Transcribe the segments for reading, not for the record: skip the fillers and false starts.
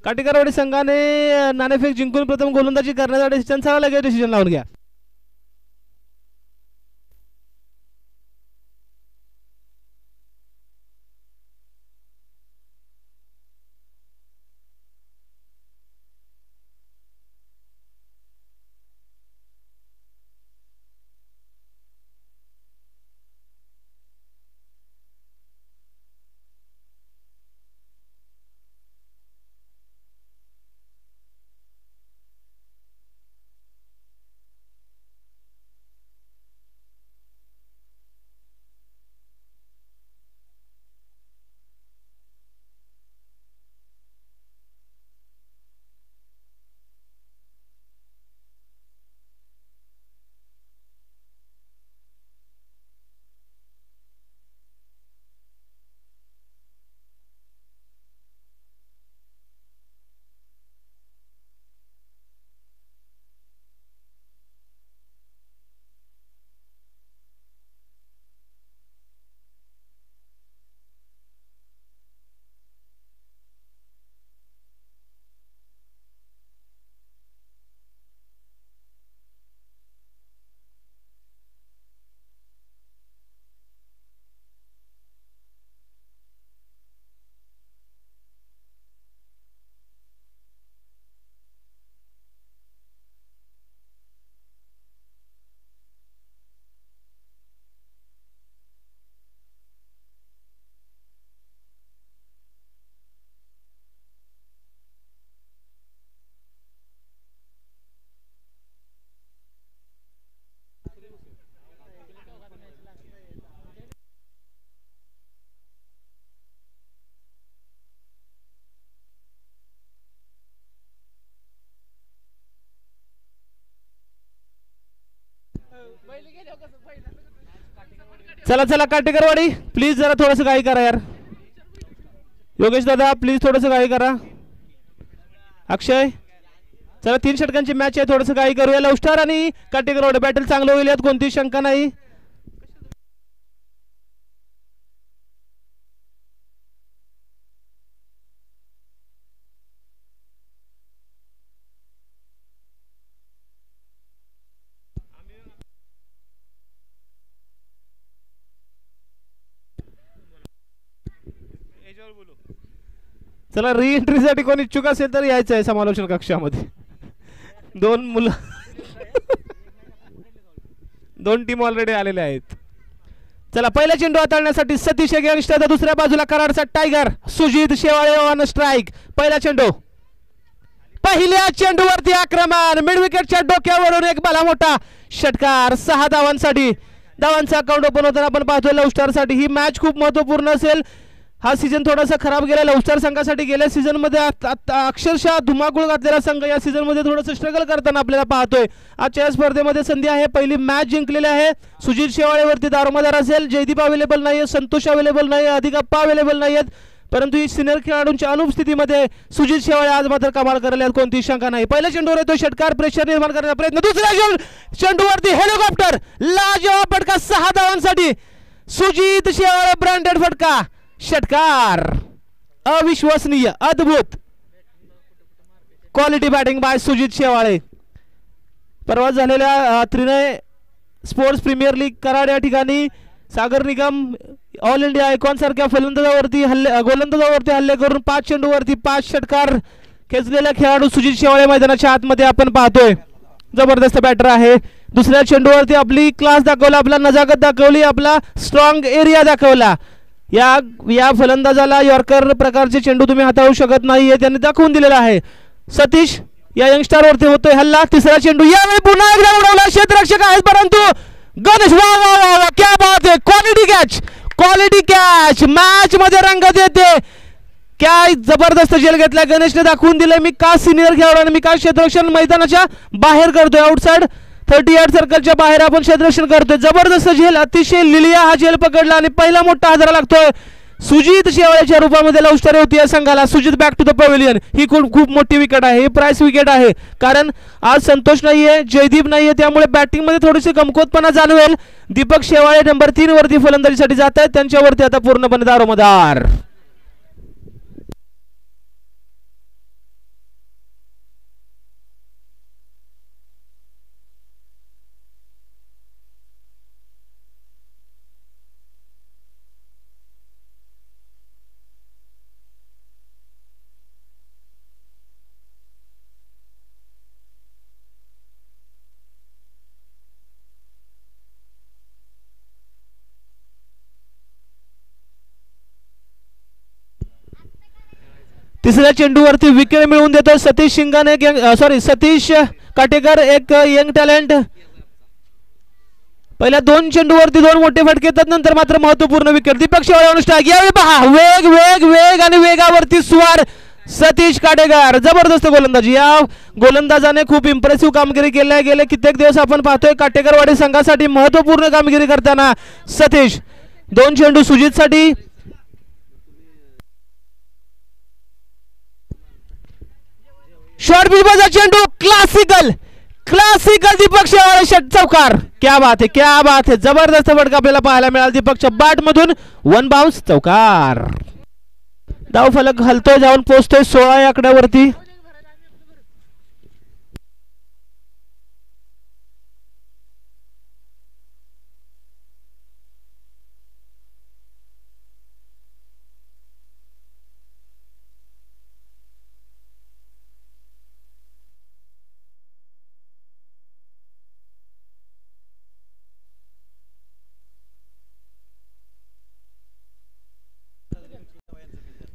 काटेकरवाडी संघाने नाणेफेक जिंकून प्रथम गोलंदाजी करण्याचा डिसिजन चला लगेच डिसिजन लावून घ्या. चला चला काटेकरवाडी प्लीज जरा थोडंसं काही करा यार. योगेश दादा प्लीज थोडंसं काही करा. अक्षय चला 3 षटकांची मॅच आहे थोडंसं काही करूया. लव स्टार आणि काटेकरवाडी बॅटल चांगलं होईल यात कोणतीही शंका नाही. चला री एंट्रीसाठी कोण इच्छुक असेल तर यायचं आहे समालोचन कक्षामध्ये. 2 मुलं 2 टीम ऑलरेडी आलेले आहेत. चला पहिला चेंडू हाताळण्यासाठी सतीश यंगस्टर, दुसऱ्या बाजूला कराडचा tiger Sujit Shewale on strike. पहिला चेंडू, पहिल्या चेंडूवरती आक्रमण, मिड विकेटच्या डोक्यावरून एक भला मोठा षटकार. 6 धावांसाठी धावांचा अकाउंट ओपन होताना आपण पाहतोय लव स्टार साठी. ही मॅच खूप महत्वपूर्ण असेल. हा सीझन थोडासा खराब गेला लव स्टार संघासाठी. गेल्या सीझन मध्ये अक्षरशः धुमाकूळ घातलेला संघ या सीझन मध्ये थोडंसं स्ट्रगल करताना आपल्याला पाहतोय. आजच्या या स्पर्धेमध्ये संधी आहे, पहिली मॅच जिंकलेली आहे. सुजित शेवाळेवरती दारोमदार असेल. जयदीप अवेलेबल नाही, संतोष अवेलेबल नाही, अधिकाप्पा अवेलेबल नाहीत, परंतु ही सिनियर खेळाडूंच्या अनुपस्थितीमध्ये सुजित शेवाळे आज मात्र कमाल करेल यात कोणतीही शंका नाही. पहिल्या चेंडूवर येतो षटकार, प्रेशर निर्माण करण्याचा प्रयत्न. दुसऱ्या चेंडूवरती हेलिकॉप्टर, लाजवाब फटका 6 धावांसाठी. सुजित शेवाळे ब्रँडेड फटका, षटकार. अविश्वसनीय, अद्भुत quality batting by Sujit Shewale. परवा झालेल्या Trinay sports premier league Karad या ठिकाणी Sagar Nigam all India icon सारख्या गोलंदाजावरती हल्ले करून 5 चेंडूवरती 5 षटकार खेचलेला खेळाडू सुजित शेवाळे मैदानाच्या आतमध्ये आपण पाहतोय. जबरदस्त बॅटर आहे. दुसऱ्या चेंडूवरती आपली क्लास दाखवला, आपला नजाकत दाखवली, आपला स्ट्रॉंग एरिया दाखवला. या फलंदाजाला यॉर्कर प्रकारचे चेंडू तुम्ही हाताळू शकत नाहीये, त्यांनी दाखवून दिलेला आहे. सतीश या यंगस्टर वरती होतोय हल्ला. तिसरा चेंडू, यावेळी पुन्हा एकदा उडवला. क्षेत्ररक्षक आहेत परंतु गणेश, वा वा वा वा, क्या बात है. क्वालिटी कॅच मॅच मध्ये रंगत येते. काय जबरदस्त झेल घेतला गणेशने, दाखवून दिले मी का सिनियर खेळाडू आणि मी का क्षेत्ररक्षण मैदानाच्या बाहेर करतोय. आउटसाइड 30 यार्ड सर्कलच्या बाहेर आपण क्षेत्ररक्षण करतोय. जबरदस्त झेल, अतिशय लिलिया हा झेल पकडला आणि पहिला मोठा हादरा लागतोय सुजित शेवाळेच्या रूपामध्ये. लव स्टार होती या संघाला. Sujit back to the pavilion. ही खूप मोठी विकेट आहे, ही प्राइस विकेट आहे, कारण आज संतोष नाहीये, जयदीप नाहीये, त्यामुळे बॅटिंग मध्ये थोडीशी कमकुवतपणा जाणवेल. दीपक शेवाळे नंबर 3 वरती फलंदाजीसाठी जात आहेत, त्यांच्यावरती आता पूर्णपणे दारोमदार. तिसऱ्या चेंडूवरती विकेट मिळवून देतो सतीश शिंगाणे, सॉरी सतीश काटेकर, एक यंग टॅलेंट. पहिल्या 2 चेंडूवरती 2 मोठे फटके येतात, नंतर मात्र महत्वपूर्ण विकेट. दीपक शेवाळे अनुष्ठाक, यावेळी पहा वेग वेग वेग आणि वेगावरती स्वार सतीश काटेकर. जबरदस्त गोलंदाजी. या गोलंदाजाने खूप इम्प्रेसिव्ह कामगिरी केली आहे. गेले कित्येक दिवस आपण पाहतोय काटेकरवाडी संघासाठी महत्वपूर्ण कामगिरी करताना सतीश. 2 चेंडू सुजित साठी. शॉर्ट पिचचा चेंडू, क्लासिकल क्लासिकल दीपक शेवाळे षट चौकार. क्या बात है, क्या बात है. जबरदस्त फटका आपल्याला पाहायला मिळाला दीपकच्या बॅट मधून. 1 बाउन्स चौकार. धाव फलक हलतोय, जाऊन पोहोचतोय 16 या आकड्यावरती.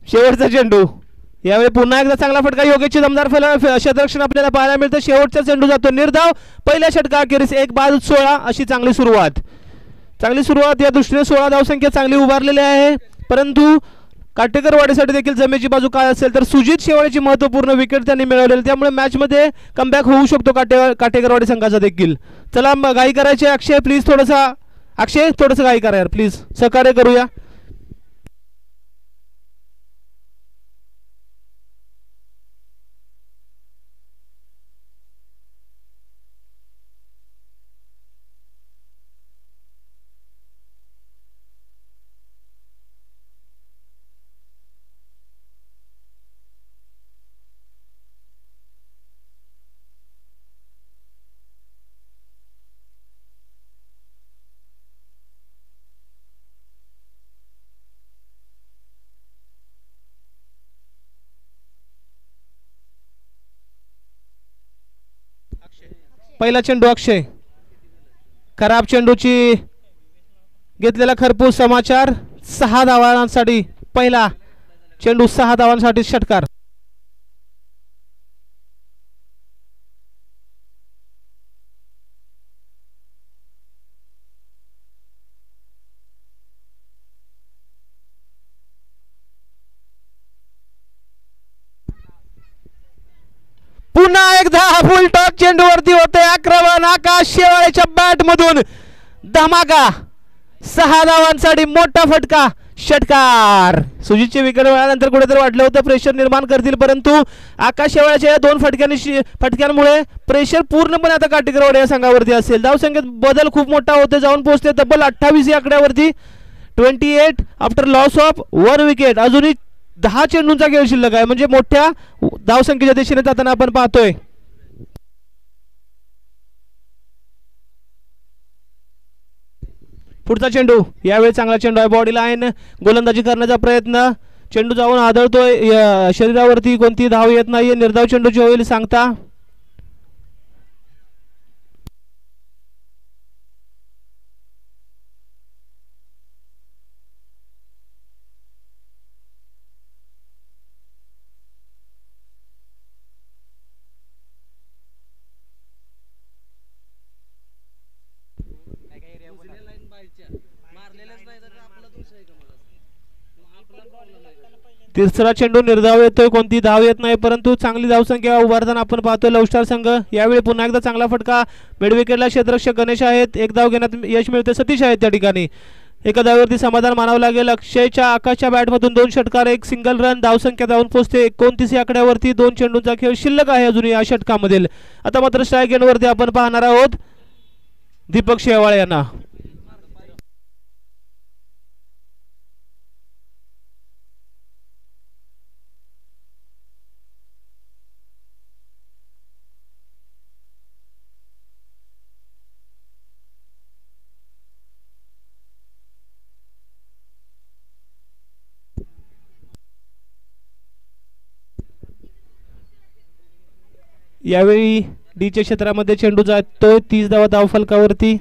शेवटचा चेंडू. यावेळी पुन्हा एकदा चांगला फटका, योगेशची दमदार क्षेत्ररक्षण आपल्याला पाहायला मिळतं. शेवटचा चेंडू जातो निर्धाव. पहिल्या षटकाखेरीस 1 बाद 16 अशी चांगली सुरुवात. चांगली सुरुवात या दृष्टीने 16 धावसंख्या चांगली उभारलेली आहे. परंतु काटेकरवाडीसाठी देखील जमेची बाजू काय असेल तर सुजित शेवाळेची महत्वपूर्ण विकेट त्यांनी मिळवलेली, त्यामुळे मॅच मध्ये कमबॅक होऊ शकतो काटेकरवाडी संघाचा देखील. चला घाई करायची. अक्षय प्लीज थोडंसा, अक्षय थोडंसं घाई करा यार प्लीज, सहकार्य करूया. पहिला चेंडू अक्षय. खराब चेंडूची घेतलेला खरपूस समाचार. 6 धावांसाठी पहिला चेंडू, 6 धावांसाठी षटकार. पुन्हा एकदा फुल टॉक चेंडूवरती होते आक्रमण आकाश शेवाळेच्या बॅट मधून. धमाका. 6 धावांसाठी मोठा फटका, षटकार. सुजितचे विकेट मिळाल्यानंतर कुठेतरी वाटलं होतं प्रेशर निर्माण करतील, परंतु आकाश शेवाळेच्या 2 फटक्यांमुळे प्रेशर पूर्णपणे आता काटेकरवाडी या संघावरती असेल. धावसंख्येत बदल खूप मोठा होते, जाऊन पोहोचते तब्बल 28 या आकड्यावरती. 28 आफ्टर लॉस ऑफ 1 विकेट. अजूनही 10 चेंडूंचा खेळ शिल्लक आहे, म्हणजे मोठ्या धावसंख्येच्या दिशेने जाताना आपण पाहतोय. पुढचा चेंडू. यावेळी चांगला चेंडू आहे, बॉडी लाईन गोलंदाजी करण्याचा प्रयत्न. चेंडू जाऊन आदळतोय, शरीरावरती कोणती धाव येत नाहीये. निर्धाव चेंडूची होईल सांगता. तिसरा चेंडू निर्धाव येतोय, कोणती धाव येत नाही, परंतु चांगली धावसंख्या उभारताना आपण पाहतोय लवस्टार संघ. यावेळी पुन्हा एकदा चांगला फटका. मिड विकेटला क्षेत्ररक्षक गणेश आहेत, 1 धाव घेण्यात यश मिळते. सतीश आहेत त्या ठिकाणी. एका धावेवरती समाधान मानावं लागेल. अक्षयच्या आकाशच्या बॅटमधून 2 षटकार, 1 सिंगल रन. धावसंख्या धावून पोहोचते 29 आकड्यावरती. 2 चेंडूंचा खेळ शिल्लक आहे अजून या षटकामधील. आता मात्र स्ट्राईक एंडवरती आपण पाहणार आहोत दीपक शेवाळे यांना. यावेळी डीच्या क्षेत्रामध्ये चेंडू जातोय 30 धावा धावफलकावरती.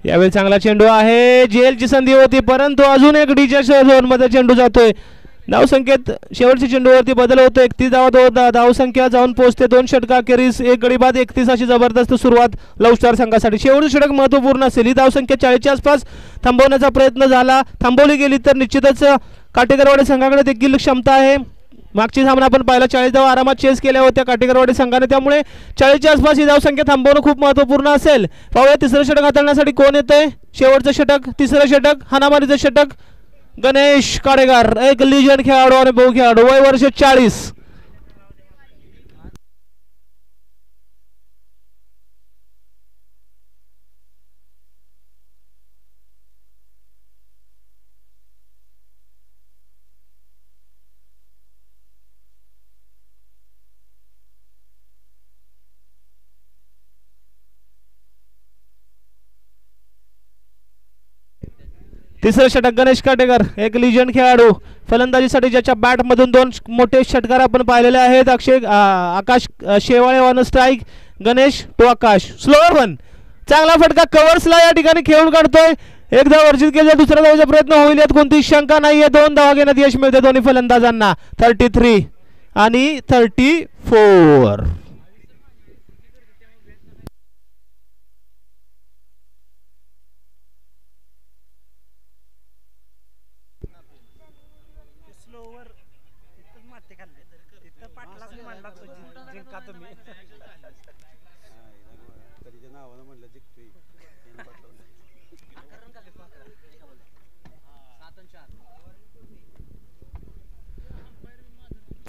यावेळी चांगला चेंडू आहे, जेलची संधी होती परंतु अजून एक डीच्या झोन मध्ये चेंडू जातोय. धावसंख्येत शेवटच्या चेंडूवरती बदल होतो. 31 धावा धावसंख्या जाऊन पोहोचते 2 षटकाखेरीस 1 गडी बाद 31 अशी जबरदस्त सुरुवात लव स्टार संघासाठी. शेवटचं षटक महत्त्वपूर्ण असेल. ही धावसंख्या 40च्या आसपास थांबवण्याचा प्रयत्न झाला, थांबवली गेली तर निश्चितच काटेकरवाडी संघाकडे देखील क्षमता आहे. मागची सामना आपण पाहिला 40 धावा आरामात चेस केल्या होत्या काटेकरवाडी संघाने, त्यामुळे 40च्या आसपास ही धावसंख्या थांबवणं खूप महत्त्वपूर्ण असेल. पाहूया तिसरं षटक हाताळण्यासाठी कोण येतंय. शेवटचं षटक, तिसरं षटक, हाणामारीचं षटक. गणेश काडेगार एक लिजंड खेळाडू आणि बहु खेळाडू, वय वर्ष 40. तिसरं षटक गणेश काटेकर एक लिजंड खेळाडू. फलंदाजीसाठी ज्याच्या बॅटमधून 2 मोठे षटकार आपण पाहिलेले आहेत. Akash Shewale on strike, Ganesh to Akash. Slower one, चांगला फटका कव्हर्सला या ठिकाणी खेळून काढतोय. एकदा वर्जित केले, दुसऱ्या धावेचा प्रयत्न होईल यात कोणतीही शंका नाहीये. 2 धावा घेण्यात यश मिळते दोन्ही फलंदाजांना. 33 आणि 34.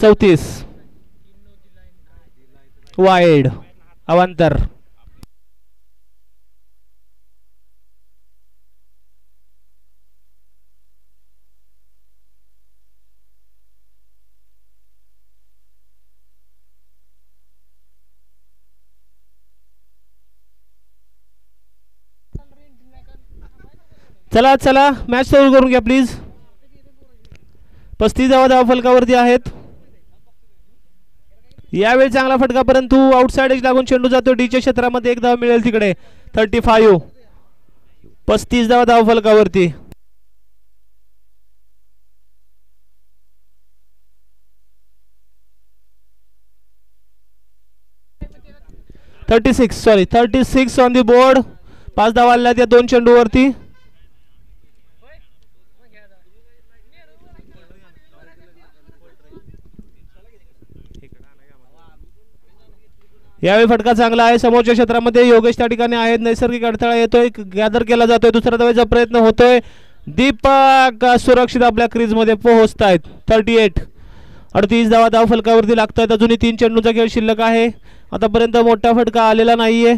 चौतीस वाईड अवांतर. चला चला मॅच सुरू करून घ्या प्लीज. 35 धावा फलकावरती आहेत. यावेळी चांगला फटका परंतु आउटसाइड एज लागून चेंडू जातो डीच्या क्षेत्रामध्ये. 1 धाव मिळेल तिकडे. 35 35 धावा फलकावरती. Sorry 36 on the board. 5 धावा आल्या त्या 2 चेंडूवरती. यावेळी फटका चांगला आहे. समोरच्या क्षेत्रामध्ये योगेश त्या ठिकाणी आहेत. नैसर्गिक अडथळा येतोय, गॅदर केला जातोय. दुसऱ्या धावेचा प्रयत्न होतोय. दीपक सुरक्षित आपल्या क्रीज मध्ये पोहोचतायत. 38 धावा फलकावरती लागतायत. अजूनही 3 चेंडूचा खेळ शिल्लक आहे. आतापर्यंत मोठा फटका आलेला नाहीये.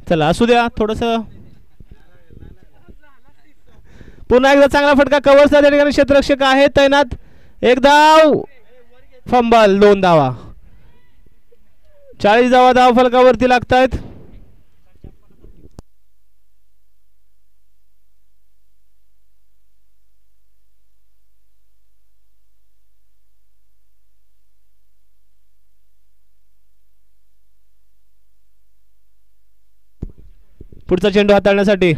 चला असू द्या थोडस. पुन्हा एकदा चांगला फटका कव्हर्सला त्या ठिकाणी क्षेत्ररक्षक आहे तैनात. 1 धाव, फंबल 2 धावा. 40 धावा फलकावरती लागतायत. पुढचा चेंडू हाताळण्यासाठी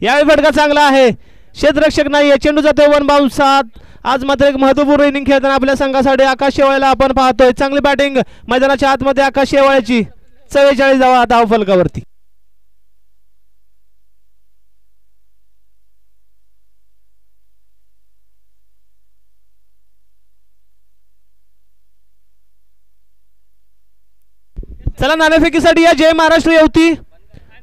यावेळी फटका चांगला आहे. क्षेत्ररक्षक नाहीये, चेंडू जातोय 1 बाउन्स. आज मात्र एक महत्वपूर्ण इनिंग खेळताना आपल्या संघासाठी आकाश शेवाळेला आपण पाहतोय. चांगली बॅटिंग मैदानाच्या आतमध्ये आकाश शेवाळेची. 44 धावा फलकावरती. चला नाणेफेकीसाठी या जय महाराष्ट्र येवती.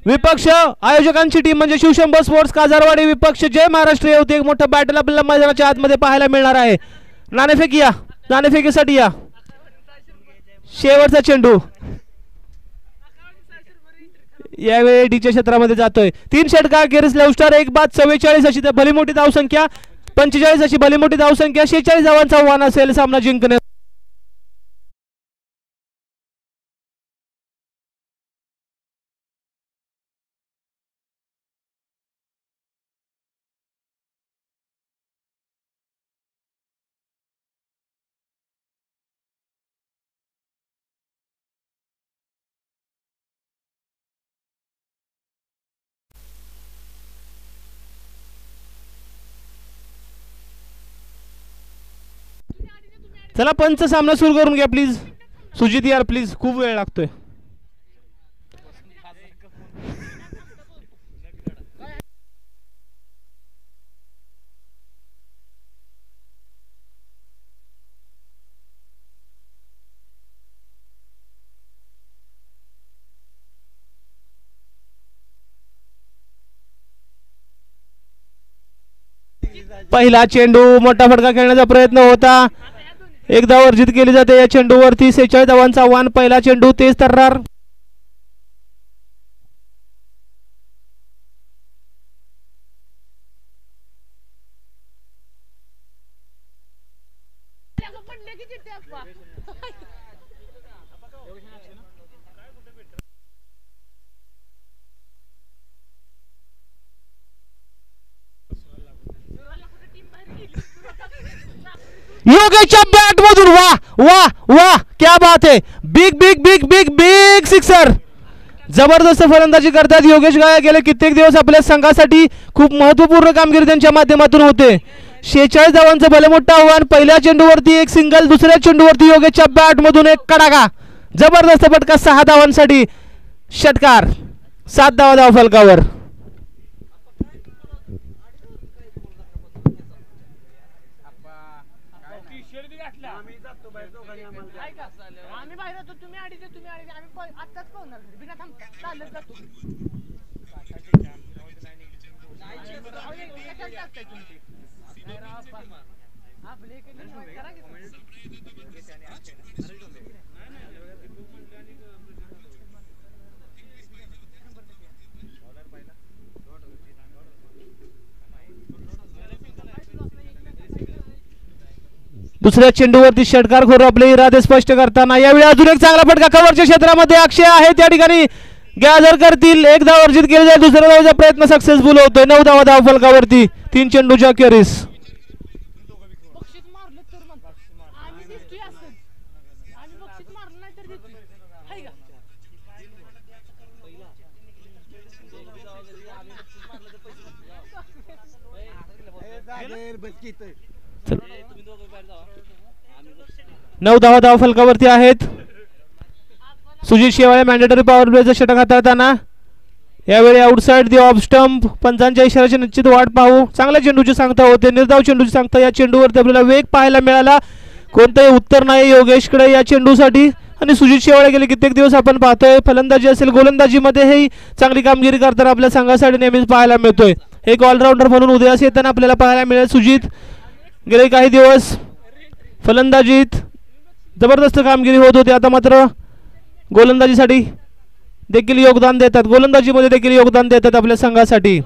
विपक्ष आयोजकांची टीम म्हणजे शिवशंभर स्पोर्ट्स काजारवाडी. विपक्ष जय महाराष्ट्र येवती. एक मोठं बॅटल आपल्याला मैदानाच्या आतमध्ये पाहायला मिळणार आहे. नाणेफेक या, नाणेफेकीसाठी या. शेवटचा चेंडू यावेळी डीच्या क्षेत्रामध्ये जातोय. 3 षटकार अखेरीस लव स्टार 1 बाद 44 अशी भली मोठी धावसंख्या. 45 अशी भली मोठी धावसंख्या. 46 धावांचा आव्हान असेल सामना जिंकण्यास. चला पंच सामना सुरू करून घ्या प्लीज. सुजित यार प्लीज, खूप वेळ लागतोय. पहिला चेंडू मोठा फटका खेळण्याचा प्रयत्न होता. एक धाव अर्जित केली जाते या चेंडूवरती. 46 धावांचा आव्हान. पहिला चेंडू तेज तर्रार. योगेशच्या बॅट मधून वाह वाह वाह, क्या बात है. Big big big big big sixer. जबरदस्त फलंदाजी करतात योगेश गाया. गेले कित्येक दिवस आपल्या संघासाठी खूप महत्वपूर्ण कामगिरी त्यांच्या माध्यमातून होते. 46 धावांचं भले मोठं आव्हान. पहिल्या चेंडूवरती एक सिंगल, दुसऱ्या चेंडूवरती योगेशच्या बॅट मधून एक कडाका. जबरदस्त फटका. 6 धावांसाठी षटकार. 7 धावा धाव फलकावर. दुसऱ्या चेंडूवरती षटकार खोर आपले इरादे स्पष्ट करताना. यावेळी अजून एक चांगला फटका. कव्हरच्या क्षेत्रामध्ये अक्षय आहे त्या ठिकाणी. गॅदर करतील. एक धाव अर्जित केली जाईल. दुसऱ्या धावाचा प्रयत्न सक्सेसफुल होतोय. 9 धावा धाव फलकावरती. 3 चेंडूच्या अखेरीस. नऊ धावा धाव फलकावरती आहेत. सुजित शेवाळे मॅन्डेटरी पॉवर प्लेचं षटक हाताळताना. यावेळी आउटसाइड दी ऑफ स्टंप. पंचांच्या इशाऱ्याची निश्चित वाट पाहू. चांगल्या चेंडूची सांगता होते. निर्धाव चेंडूची सांगता. या चेंडूवरती आपल्याला वेग पाहायला मिळाला. कोणतंही उत्तर नाही योगेशकडे या चेंडूसाठी. आणि सुजित शेवाळे गेले कित्येक दिवस आपण पाहतोय फलंदाजी असेल गोलंदाजीमध्ये हे चांगली कामगिरी करताना आपल्या संघासाठी नेहमीच पाहायला मिळतोय. एक ऑलराऊंडर म्हणून उदयास येताना आपल्याला पाहायला मिळेल. सुजित गेले काही दिवस फलंदाजीत जबरदस्त कामगिरी होत होती. आता मात्र गोलंदाजीसाठी देखील योगदान देतात. गोलंदाजीमध्ये देखील योगदान देतात आपल्या संघासाठी.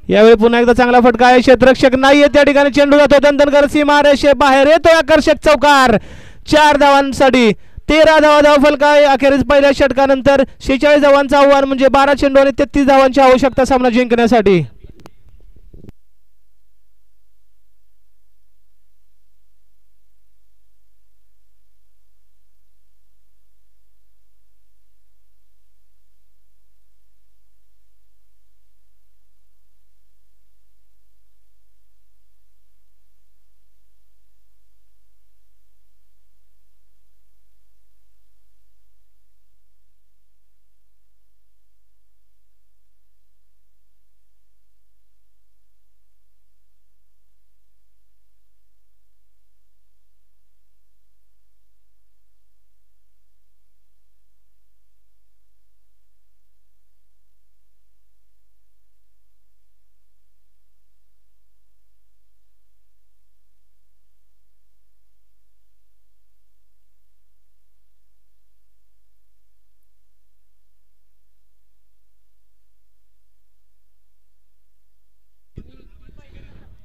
यावेळी पुन्हा एकदा चांगला फटका आहे. क्षेत्ररक्षक नाहीये त्या ठिकाणी. चेंडू जातो दंतनकर सीमारेषे बाहेर येतो. आकर्षक चौकार. 4 धावांसाठी 13 धावा धाव फलका आहे. अखेरीस पहिल्या षटकानंतर 46 धावांचं आव्हान म्हणजे 12 चेंडू आणि 33 धावांची आवश्यकता सामना जिंकण्यासाठी.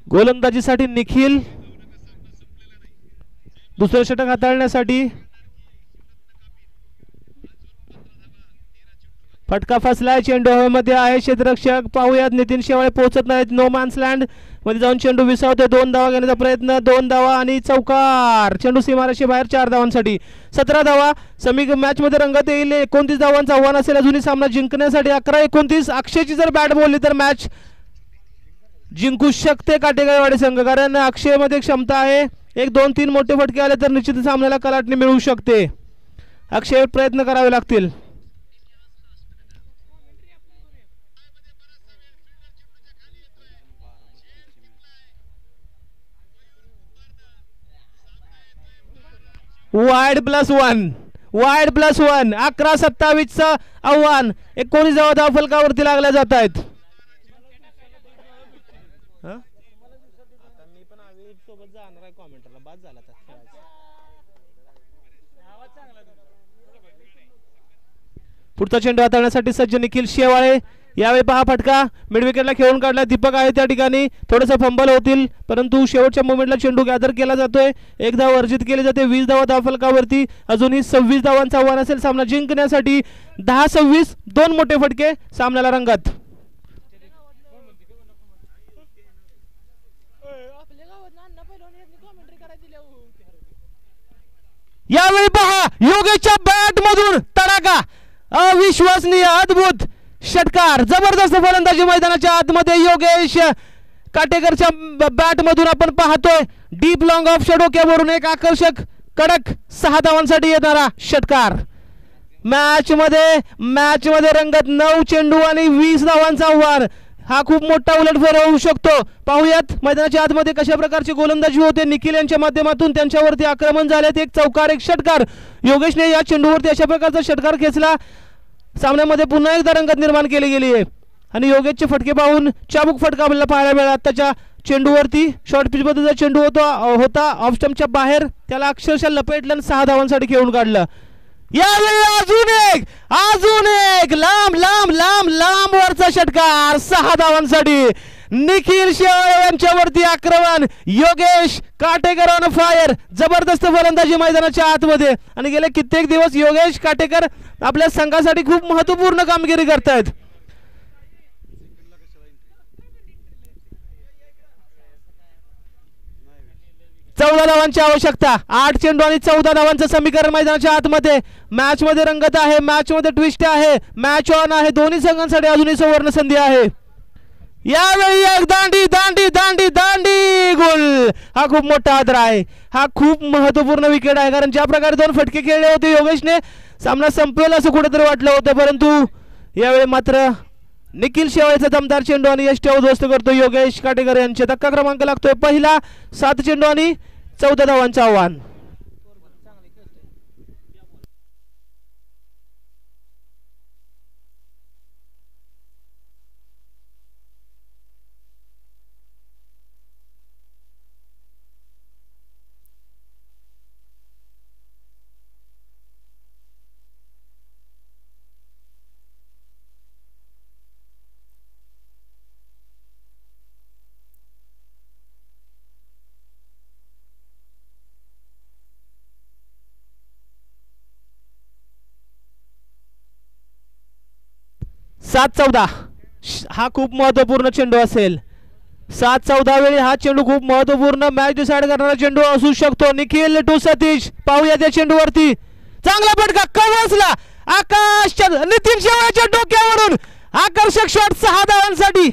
गोलंदाजीसाठी निखिल. दुसरं षटक हाताळण्यासाठी फटका फसलाय. चेंडू हवेमध्ये आहे. क्षेत्ररक्षक पाहूयात. नितीन शेवाळे पोहोचत नाहीत. नो मॅन्स लँड मध्ये जाऊन चेंडू विसावतोय. 2 धावा घेण्याचा प्रयत्न. 2 धावा आणि चौकार. चेंडू सीमारेषे बाहेर. 4 धावांसाठी 17 धावा. समी मॅच मध्ये रंगत येईल. 29 धावांचं आव्हान असेल अजूनही सामना जिंकण्यासाठी. 11-29. अक्षयची जर बॅट बोलली तर मॅच जिंकू शकते काटेगाववाडी संघ. कारण अक्षय मध्ये क्षमता आहे. एक 2-3 मोठे फटके आले तर निश्चित सामन्याला कलाटणी मिळू शकते. अक्षय प्रयत्न करावे लागतील. वाईड +1 वाईड +1 11-27चं आव्हान. 19 धावा धावफलकावरती लागल्या जात आहेत. पुढचा चेंडू हाताळण्यासाठी सज्ज निखिल शेवाळे. यावेळी पहा फटका मिड विकेटला खेळून काढला. दीपक आहे त्या ठिकाणी. थोडंसं फंबल होतील परंतु शेवटच्या मोमेंटला चेंडू गॅदर केला जातोय. 1 धाव अर्जित केली जाते. 20 धावा धावफलकावरती. अजूनही 26 धावांचं आव्हान असेल सामना जिंकण्यासाठी. 10-26 2 मोठे फटके सामन्याला रंगत. यावेळी पहा योगेशच्या बॅट मधून तडाखा. अविश्वसनीय अद्भुत षटकार. जबरदस्त फलंदाजी मैदानाच्या आतमध्ये योगेश काटेकरच्या बॅट मधून आपण पाहतोय. डीप लॉंग ऑफ डोक्यावरून एक आकर्षक कडक 6 धावांसाठी येणारा षटकार. मॅच मध्ये रंगत 9 चेंडू आणि 20 धावांचा आव्हान. हा खूप मोठा उलटफेर होऊ शकतो. पाहूयात मैदानाच्या आतमध्ये कशा प्रकारची गोलंदाजी होते. निखिल यांच्या माध्यमातून त्यांच्यावरती आक्रमण झालेत. एक चौकार एक षटकार. योगेशने या चेंडूवरती अशा प्रकारचा षटकार खेचला. सामन्यामध्ये पुन्हा एकदा रंगत निर्माण केली गेली आहे आणि योगेशचे फटके पाहून चाबूक फटका आपल्याला पाहायला मिळाला. त्याच्या चेंडूवरती शॉर्ट पिच मध्ये चेंडू होता ऑफ स्टंपच्या बाहेर. त्याला अक्षरशः लपेटलं आणि 6 धावांसाठी खेळून काढलं. यावेळी अजून एक लांब वरचा षटकार 6 धावांसाठी. निखिल शेवाळे यांच्यावरती आक्रमण. Yogesh Katekar on fire. जबरदस्त फलंदाजी मैदानाच्या आतमध्ये आणि गेले कित्येक दिवस योगेश काटेकर आपल्या संघासाठी खूप महत्त्वपूर्ण कामगिरी करतायत. चौदा धावांची आवश्यकता. 8 चेंडू आणि 14 धावांचं समीकरण मैदानाच्या आतमध्ये. मॅच मध्ये रंगत आहे. मॅच मध्ये ट्विस्ट आहे. मॅच ऑन आहे. दोन्ही संघांसाठी अजूनही सुवर्ण संधी आहे. यावेळी एक दांडी गोल. हा खूप मोठा आदर आहे. हा खूप महत्त्वपूर्ण विकेट आहे कारण ज्या प्रकारे 2 फटके खेळले होते योगेशने सामना संपवेल असं कुठेतरी वाटलं होतं परंतु यावेळी मात्र निखिल शेवाळेचा दमदार चेंडू आणि यष्टी उद्ध्वस्त करतो योगेश काटेकर यांचे. धक्का क्रमांक लागतोय पहिला. 7 चेंडू आणि 14 धावांचं आव्हान. सात 14 हा खूप महत्त्वपूर्ण चेंडू असेल. 7-14 वेळी हा चेंडू खूप महत्त्वपूर्ण मॅच डिसाइड करणारा चेंडू असू शकतो. निखिल टू सतीश. पाहूया त्या चेंडूवरती चांगला फटका कवसला. आकाश नितीन शेवाळेच्या डोक्यावरून आकर्षक शॉट 6 धावांसाठी.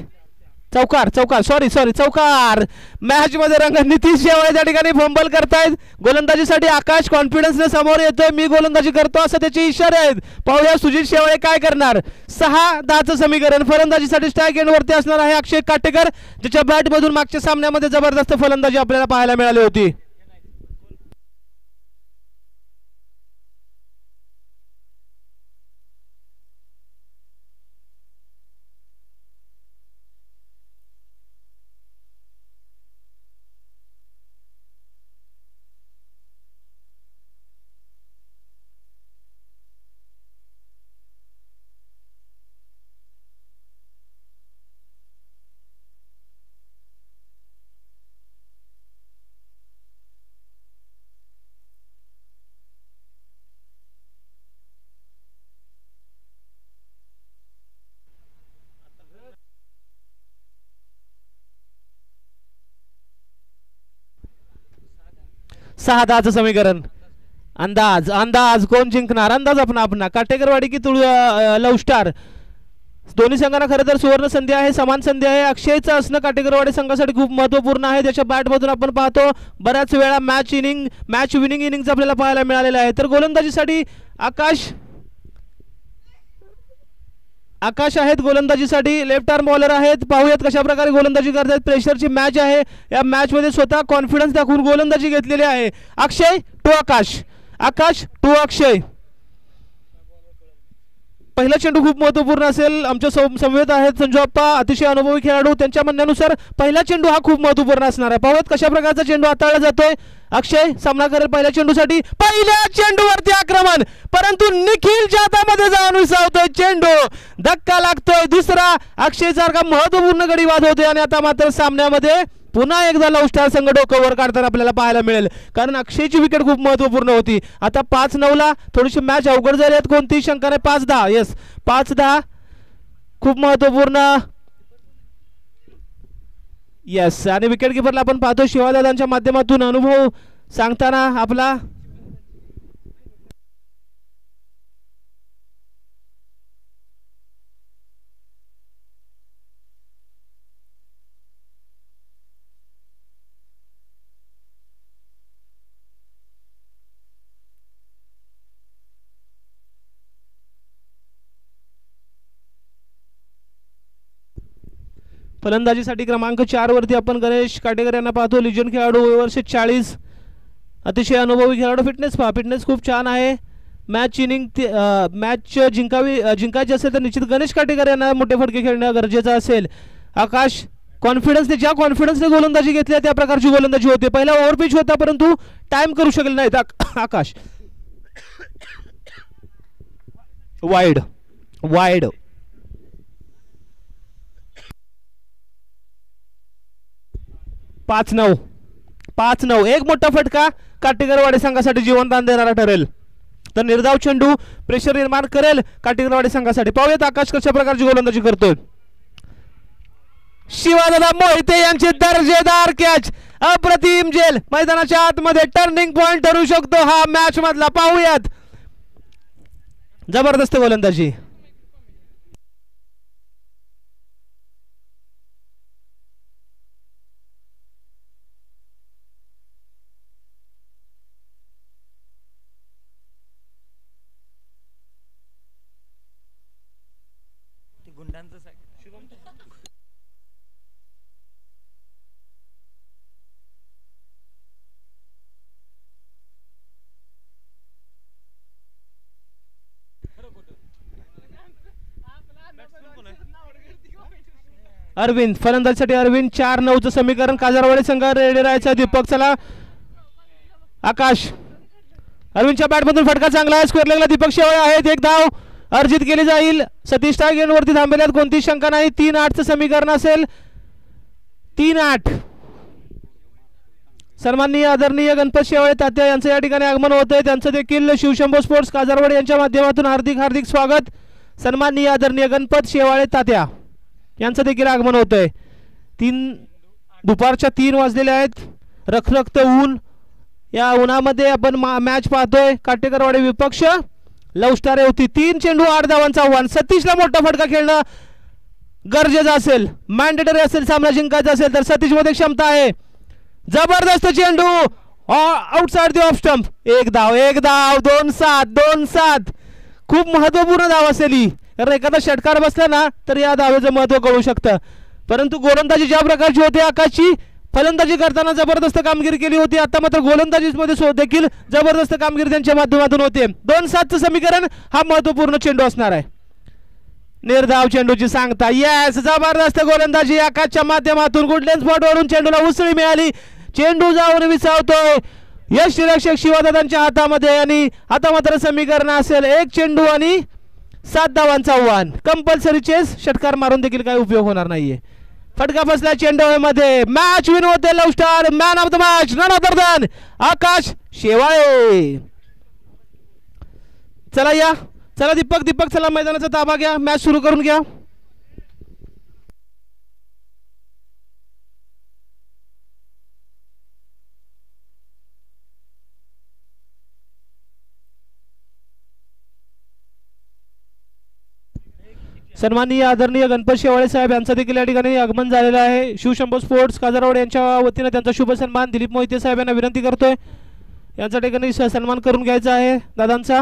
चौकार. मॅच मध्ये रंग नितीन शेवाळे त्या ठिकाणी फंबल करतायत. गोलंदाजीसाठी आकाश कॉन्फिडन्सने समोर येतोय. मी गोलंदाजी करतो असं त्याचे इशारे आहेत. पाहूया सुजित शेवाळे काय करणार. 6-10चं समीकरण. फलंदाजीसाठी स्ट्राईक एंड वरती असणार आहे अक्षय काटेकर ज्याच्या बॅट मधून मागच्या सामन्यामध्ये जबरदस्त फलंदाजी आपल्याला पाहायला मिळाली होती. सहा 10चं समीकरण. अंदाज कोण जिंकणार. अंदाज आपणा काटेकरवाडी की लव स्टार. दोन्ही संघांना खरं तर सुवर्ण संधी आहे, समान संधी आहे. अक्षयचं असणं काटेकरवाडी संघासाठी खूप महत्त्वपूर्ण आहे. त्याच्या बॅटमधून आपण पाहतो बऱ्याच वेळा मॅच विनिंग इनिंग्स आपल्याला पाहायला मिळालेला आहे. तर गोलंदाजीसाठी आकाश आहेत गोलंदाजीसाठी, लेफ्ट आर्म बॉलर आहेत. पाहूयात कशा प्रकारे गोलंदाजी करतात. प्रेशरची मॅच आहे. या मॅचमध्ये स्वतः कॉन्फिडन्स दाखवून गोलंदाजी घेतलेली आहे. अक्षय टू आकाश टू अक्षय. पहिला चेंडू खूप महत्त्वपूर्ण असेल. आमच्या समवेत आहेत संजू अप्पा, अतिशय अनुभवी खेळाडू. त्यांच्या म्हणण्यानुसार पहिला चेंडू हा खूप महत्त्वपूर्ण असणार आहे. पाहूयात कशा प्रकारचा चेंडू हाताळला जातोय. अक्षय सामना करेल पहिल्या चेंडूसाठी. पहिल्या चेंडूवरती आक्रमण, परंतु निखिलच्या हातामध्ये जाऊन विसावतोय चेंडू. धक्का लागतोय. दुसरा अक्षय सारखा महत्त्वपूर्ण गडी बाद होतोय आणि आता मात्र सामन्यामध्ये पुन्हा एकदा लव स्टार संघ डोकं वर काढताना आपल्याला पाहायला मिळेल, कारण अक्षयची विकेट खूप महत्त्वपूर्ण होती. आता 5-9ला थोडीशी मॅच अवघड झाली आहे, कोणतीही शंका नाही. 5-10 येस 5-10 खूप महत्त्वपूर्ण. येस आणि विकेट किपरला आपण पाहतो शिवादादांच्या माध्यमातून अनुभव सांगताना आपला फलंदाजीसाठी क्रमांक 4 वरती आपण गणेश काटेकर यांना पाहतो. लिजन खेळाडू, वर्ष 40, अतिशय अनुभवी खेळाडू. फिटनेस खूप छान आहे. मॅच जिंकायची असेल तर निश्चित गणेश काटेकर यांना मोठे फटके खेळणं गरजेचं असेल. आकाश ज्या कॉन्फिडन्सने गोलंदाजी घेतली त्या प्रकारची गोलंदाजी होते. पहिला ओव्हरपिच होता परंतु टाइम करू शकले नाहीत. आकाश वाईड 5-9 एक मोठा फटका काटेकरवाडी संघासाठी जीवनदान देणारा ठरेल. तर निर्धाव चेंडू प्रेशर निर्माण करेल काटेकरवाडी संघासाठी. पाहूयात आकाश कशा प्रकारची गोलंदाजी करतोय. शिवादादा मोहिते यांची दर्जेदार कॅच, अप्रतिम झेल. मैदानाच्या आतमध्ये टर्निंग पॉइंट ठरू शकतो हा मॅच मधला. पाहूयात जबरदस्त गोलंदाजी. अरविंद फलंदाजीसाठी अरविंद 4-9चं समीकरण. काजारवाडी संघ रेडी राहायचा. दीपक चला. आकाश अरविंदच्या बॅटमधून फटका चांगला आहे. स्क्वेअर लेगला दीपक शेवाळे आहेत. एक धाव अर्जित केली जाईल. सतीश टागेन वरती थांबलेल्यात, कोणती शंका नाही. 3-8चं समीकरण असेल. 3-8. सन्माननीय आदरणीय गणपत शेवाळे तात्या यांचं या ठिकाणी आगमन होत आहे. त्यांचं देखील शिवशंभो स्पोर्ट्स काजारवाडी यांच्या माध्यमातून हार्दिक स्वागत. सन्माननीय आदरणीय गणपत शेवाळे तात्या यांचं देखील आगमन होत आहे. दुपारच्या 3 वाजलेले आहेत. रखरखत ऊन, या उन्हामध्ये आपण मॅच पाहतोय. काटेकरवाडी विपक्ष लव स्टार होती. 3 चेंडू 8 धावांचा आव्हान. सतीशला मोठा फटका खेळणं गरजेचं असेल, मॅन्डेटरी असेल. सामना जिंकायचा असेल तर सतीश मध्ये क्षमता आहे. जबरदस्त चेंडू आउटसाइड द ऑफ स्टंप. एक धाव 2-7 खूप महत्वपूर्ण धाव असेल ही, कारण एखादा षटकार बसला ना तर या धावेचं महत्व कळू शकतं. परंतु गोलंदाजी ज्या प्रकारची होती आकाशची, फलंदाजी करताना जबरदस्त कामगिरी केली होती. आता मात्र गोलंदाजीमध्ये देखील जबरदस्त कामगिरी त्यांच्या माध्यमातून होते. 2-7चं समीकरण हा महत्वपूर्ण चेंडू असणार आहे. निर्धाव चेंडूची सांगता. येस जबरदस्त गोलंदाजी आकाशच्या माध्यमातून. गुडलेन स्पॉटवरून चेंडूला उसळी मिळाली. चेंडू जाऊन विसावतोय यष्टिरक्षक शिवादादांच्या हातामध्ये आणि आता मात्र समीकरण असेल 1 चेंडू आणि 7 धावांचा आव्हान. कंपल्सरी चेस, षटकार मारून देखील काही उपयोग होणार नाहीये. फटका बसला चेंडूमध्ये. मॅच विन होते love star. Man of the match none other than Akash Shewale. चला दीपक चला मैदानाचा ताबा घ्या, मॅच सुरू करून घ्या. सन्माननीय आदरणीय गणपत शेवाळे साहेब यांचा देखील या ठिकाणी आगमन झालेलं आहे. शिवशंभो स्पोर्ट्स काजरवाड यांच्या वतीने त्यांचा शुभ सन्मान दिलीप मोहिते साहेब यांना विनंती करतोय यांच्या ठिकाणी सन्मान करून घ्यायचा आहे दादांचा.